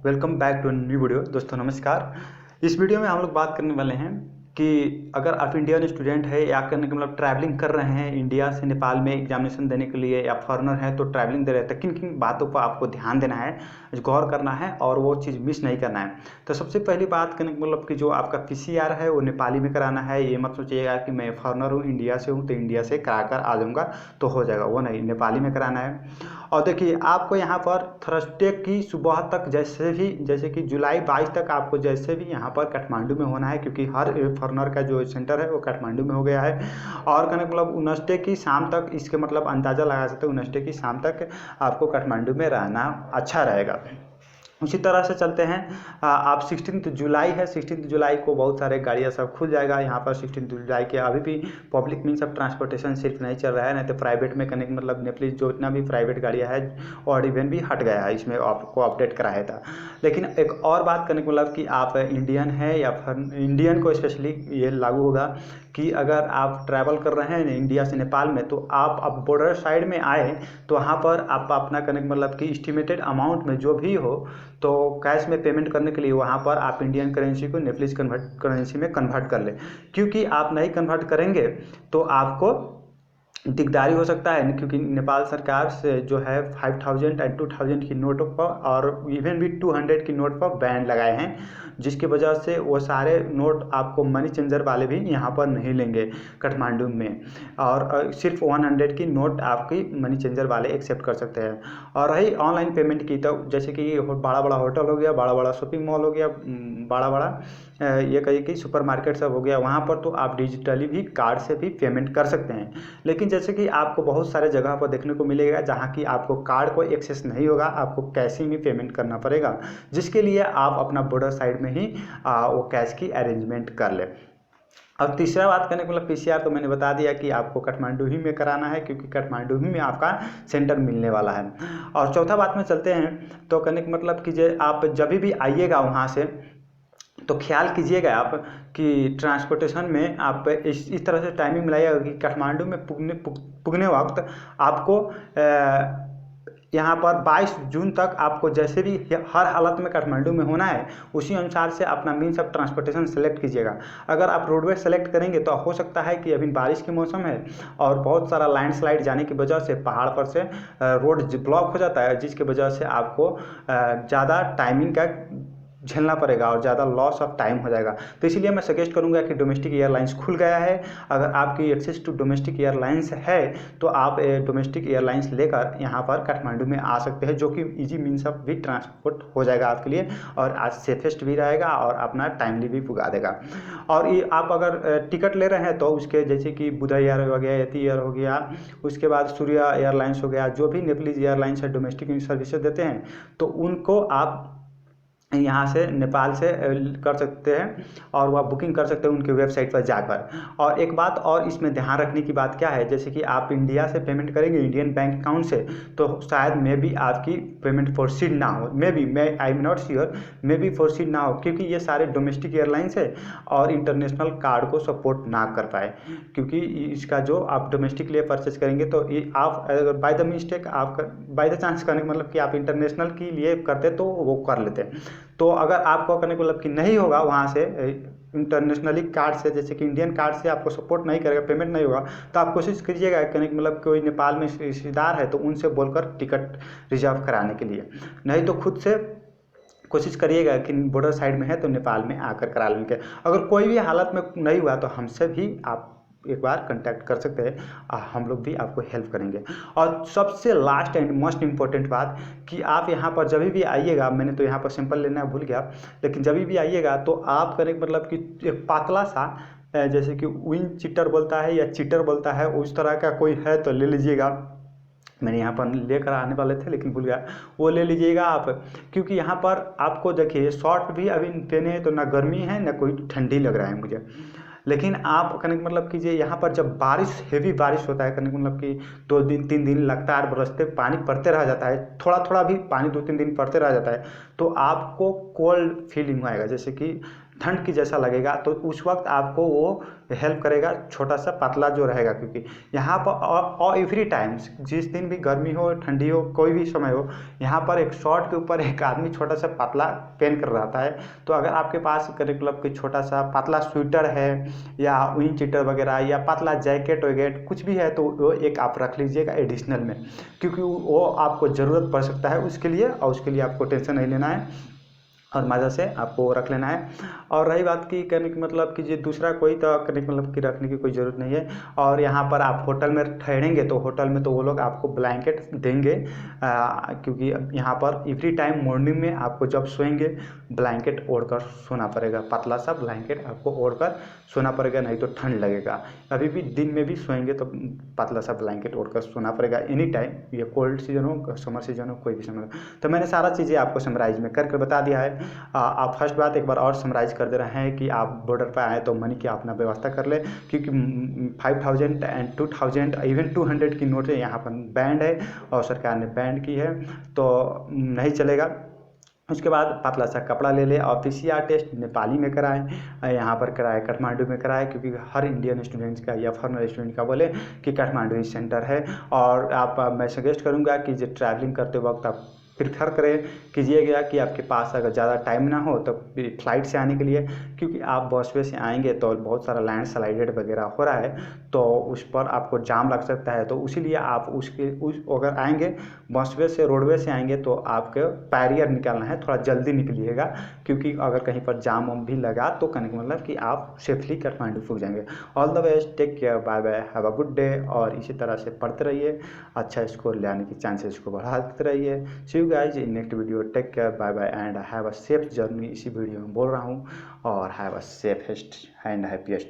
Welcome back to new video. दोस्तों नमस्कार। इस वीडियो में हम लोग बात करने वाले हैं कि अगर आप इंडियन स्टूडेंट है या करने के मतलब ट्रैवलिंग कर रहे हैं इंडिया से नेपाल में एग्जामिनेशन देने के लिए, या फॉरेनर है तो ट्रैवलिंग दे रहे हैं, तो किन किन बातों पर आपको ध्यान देना है, गौर करना है और वो चीज़ मिस नहीं करना है। तो सबसे पहली बात करने के मतलब कि जो आपका पीसीआर है वो नेपाली में कराना है। ये मत सोचिएगा कि मैं फॉरेनर हूँ, इंडिया से हूँ तो इंडिया से करा कर आ जाऊँगा तो हो जाएगा, वो नहीं, नेपाली में कराना है। और देखिए आपको यहाँ पर थर्सडे की सुबह तक जैसे कि जुलाई 22 तक आपको जैसे भी यहाँ पर काठमांडू में होना है, क्योंकि हर फॉरनर का जो सेंटर है वो काठमांडू में हो गया है। और कहने का मतलब 19 की शाम तक, इसके मतलब अंदाज़ा लगा सकते हैं 19 की शाम तक आपको काठमांडू में रहना अच्छा रहेगा। उसी तरह से चलते हैं, आप 16 जुलाई है, 16 जुलाई को बहुत सारे गाड़ियाँ सब खुल जाएगा यहाँ पर। 16 जुलाई के अभी भी पब्लिक मीन्स ऑफ ट्रांसपोर्टेशन सिर्फ नहीं चल रहा है, नहीं तो प्राइवेट में करने का मतलब नेपली जो इतना भी प्राइवेट गाड़ियाँ है और इवन भी हट गया है, इसमें आपको अपडेट कराया था। लेकिन एक और बात करने का मतलब कि आप इंडियन है या फिर इंडियन को स्पेशली ये लागू होगा कि अगर आप ट्रैवल कर रहे हैं इंडिया से नेपाल में, तो आप अब बॉर्डर साइड में आए तो वहाँ पर आप अपना करने का मतलब कि इस्टीमेटेड अमाउंट में जो भी हो तो कैश में पेमेंट करने के लिए वहाँ पर आप इंडियन करेंसी को नेपलीज करेंसी में कन्वर्ट कर लें, क्योंकि आप नहीं कन्वर्ट करेंगे तो आपको दिकदारी हो सकता है, क्योंकि नेपाल सरकार से जो है 5000 एंड 2000 की नोटों पर और इवन भी 200 की नोट पर बैन लगाए हैं, जिसकी वजह से वो सारे नोट आपको मनी चेंजर वाले भी यहाँ पर नहीं लेंगे काठमांडू में, और सिर्फ 100 की नोट आपकी मनी चेंजर वाले एक्सेप्ट कर सकते हैं। और रही ऑनलाइन पेमेंट की, तो जैसे कि बड़ा बड़ा होटल हो गया, बड़ा बड़ा शॉपिंग मॉल हो गया, बड़ा बड़ा ये कहिए कि सुपरमार्केट सब हो गया, वहाँ पर तो आप डिजिटली भी कार्ड से भी पेमेंट कर सकते हैं। लेकिन जैसे कि आपको बहुत सारे जगह पर देखने को मिलेगा जहाँ की आपको कार्ड को एक्सेस नहीं होगा, आपको कैश ही में पेमेंट करना पड़ेगा, जिसके लिए आप अपना बॉर्डर साइड में ही वो कैश की अरेंजमेंट कर ले। और तीसरा बात करने को मतलब पीसीआर तो मैंने बता दिया कि आपको काठमांडू ही में कराना है, क्योंकि काठमांडू ही में आपका सेंटर मिलने वाला है। और चौथा बात में चलते हैं, तो कहने का मतलब कि आप जब भी आइएगा वहाँ से तो ख्याल कीजिएगा आप कि ट्रांसपोर्टेशन में आप इस तरह से टाइमिंग मिलाइएगा कि काठमांडू में पुगने वक्त आपको यहाँ पर 22 जून तक आपको जैसे भी हर हालत में काठमांडू में होना है, उसी अनुसार से अपना मीन्स ऑफ ट्रांसपोर्टेशन सेलेक्ट कीजिएगा। अगर आप रोडवे सेलेक्ट करेंगे तो हो सकता है कि अभी बारिश के मौसम है और बहुत सारा लैंडस्लाइड जाने की वजह से पहाड़ पर से रोड ब्लॉक हो जाता है, जिसकी वजह से आपको ज़्यादा टाइमिंग का झेलना पड़ेगा और ज़्यादा लॉस ऑफ टाइम हो जाएगा। तो इसीलिए मैं सजेस्ट करूंगा कि डोमेस्टिक एयरलाइंस खुल गया है, अगर आपकी एक्सेस टू डोमेस्टिक एयरलाइंस है तो आप डोमेस्टिक एयरलाइंस लेकर यहाँ पर काठमांडू में आ सकते हैं, जो कि इजी मीन्स ऑफ भी ट्रांसपोर्ट हो जाएगा आपके लिए और आज सेफेस्ट भी रहेगा और अपना टाइमली भी पुगा देगा। और ये आप अगर टिकट ले रहे हैं तो उसके जैसे कि बुधा एयर हो गया, यति एयर हो गया, उसके बाद सूर्या एयरलाइंस हो गया, जो भी नेपलीज एयरलाइंस है डोमेस्टिक सर्विसेज देते हैं, तो उनको आप यहाँ से नेपाल से कर सकते हैं और वह बुकिंग कर सकते हैं उनके वेबसाइट पर जाकर। और एक बात और इसमें ध्यान रखने की बात क्या है, जैसे कि आप इंडिया से पेमेंट करेंगे इंडियन बैंक अकाउंट से, तो शायद मे भी आपकी पेमेंट प्रोसीड ना हो, मैं आई एम नॉट श्योर, मे भी प्रोसीड ना हो, क्योंकि ये सारे डोमेस्टिक एयरलाइंस है और इंटरनेशनल कार्ड को सपोर्ट ना कर पाए, क्योंकि इसका जो आप डोमेस्टिक लिए परचेज करेंगे तो ये आप अगर बाय द मिस्टेक आप बाय द चांस करने का मतलब कि आप इंटरनेशनल के लिए करते तो वो कर लेते हैं। तो अगर आपको करने को मतलब कि नहीं होगा वहाँ से इंटरनेशनली कार्ड से, जैसे कि इंडियन कार्ड से आपको सपोर्ट नहीं करेगा, पेमेंट नहीं होगा, तो आप कोशिश कीजिएगा करने की मतलब कोई नेपाल में रिश्तेदार है तो उनसे बोलकर टिकट रिजर्व कराने के लिए, नहीं तो खुद से कोशिश करिएगा कि बॉर्डर साइड में है तो नेपाल में आकर करा लेंगे। अगर कोई भी हालत में नहीं हुआ तो हमसे भी आप एक बार कांटेक्ट कर सकते हैं, हम लोग भी आपको हेल्प करेंगे। और सबसे लास्ट एंड मोस्ट इम्पोर्टेंट बात कि आप यहाँ पर जब भी आइएगा, मैंने तो यहाँ पर सिंपल लेना भूल गया, लेकिन जब भी आइएगा तो आप करें मतलब कि एक पातला सा जैसे कि विंड चीटर बोलता है या चीटर बोलता है, उस तरह का कोई है तो ले लीजिएगा। मैंने यहाँ पर लेकर आने वाले थे लेकिन भूल गया, वो ले लीजिएगा आप, क्योंकि यहाँ पर आपको देखिए शॉर्ट भी अभी पहने तो ना गर्मी है ना कोई ठंडी लग रहा है मुझे, लेकिन आप कहने का मतलब कीजिए यहाँ पर जब बारिश हेवी बारिश होता है, कहने का मतलब कि 2 दिन 3 दिन लगातार बरसते पानी पड़ते रह जाता है, थोड़ा थोड़ा भी पानी 2-3 दिन पड़ते रह जाता है, तो आपको कोल्ड फीलिंग आएगा, जैसे कि ठंड की जैसा लगेगा, तो उस वक्त आपको वो हेल्प करेगा छोटा सा पतला जो रहेगा। क्योंकि यहाँ पर एवरी टाइम्स, जिस दिन भी गर्मी हो ठंडी हो कोई भी समय हो, यहाँ पर एक शॉर्ट के ऊपर एक आदमी छोटा सा पतला पहन कर रहता है। तो अगर आपके पास मतलब कि छोटा सा पतला स्वेटर है या विंड चीटर वगैरह या पतला जैकेट वगैरह कुछ भी है, तो वो एक आप रख लीजिएगा एडिशनल में, क्योंकि वो आपको ज़रूरत पड़ सकता है उसके लिए, और उसके लिए आपको टेंशन नहीं लेना है और मज़ा से आपको रख लेना है। और रही बात की कहने की मतलब कि ये दूसरा कोई तो करने की मतलब कि रखने की कोई ज़रूरत नहीं है। और यहाँ पर आप होटल में ठहरेंगे तो होटल में तो वो लोग आपको ब्लैंकेट देंगे, क्योंकि यहाँ पर एवरी टाइम मॉर्निंग में आपको जब सोएंगे ब्लैंकेट ओढ़ कर सोना पड़ेगा, पतला सा ब्लैंकेट आपको ओढ़ कर सोना पड़ेगा, नहीं तो ठंड लगेगा। अभी भी दिन में भी सोएंगे तो पतला सा ब्लैंकेट ओढ़ कर सोना पड़ेगा एनी टाइम, ये कोल्ड सीजन हो समर सीजन हो कोई भी समय हो। तो मैंने सारा चीज़ें आपको समराइज में कर बता दिया है। आप फर्स्ट बात एक बार और समराइज कर दे रहे हैं कि आप बॉर्डर पर आए तो मनी की अपना व्यवस्था कर ले, क्योंकि 5000 एंड 2000 इवन 200 की नोटें यहाँ पर बैंड है और सरकार ने बैंड की है, तो नहीं चलेगा। उसके बाद पतला सा कपड़ा ले ले और PCR टेस्ट नेपाली में कराएं, यहाँ पर कराए काठमांडू में कराए, क्योंकि हर इंडियन स्टूडेंट्स का या फॉरेनर स्टूडेंट का बोले कि काठमांडू ही सेंटर है। और मैं सजेस्ट करूँगा कि जो ट्रैवलिंग करते वक्त आप प्रिफर करें कीजिएगा कि आपके पास अगर ज़्यादा टाइम ना हो तो फ्लाइट से आने के लिए, क्योंकि आप बसवे से आएंगे तो बहुत सारा लैंड स्लाइडेड वगैरह हो रहा है, तो उस पर आपको जाम लग सकता है। तो इसीलिए आप अगर आएंगे बसवे से रोडवे से आएंगे तो आपको बैरियर निकालना है, थोड़ा जल्दी निकलिएगा, क्योंकि अगर कहीं पर जाम वाम भी लगा तो कहने का मतलब कि आप सेफली काठमांडू पहुँच जाएंगे। All the best, take care, bye bye, have a good day. और इसी तरह से पढ़ते रहिए, अच्छा स्कोर लाने की चांसेस को बढ़ाते रहिए। See you guys in next video, take care, bye bye and have a safe journey, इसी वीडियो में बोल रहा हूँ। और have a safest and happiest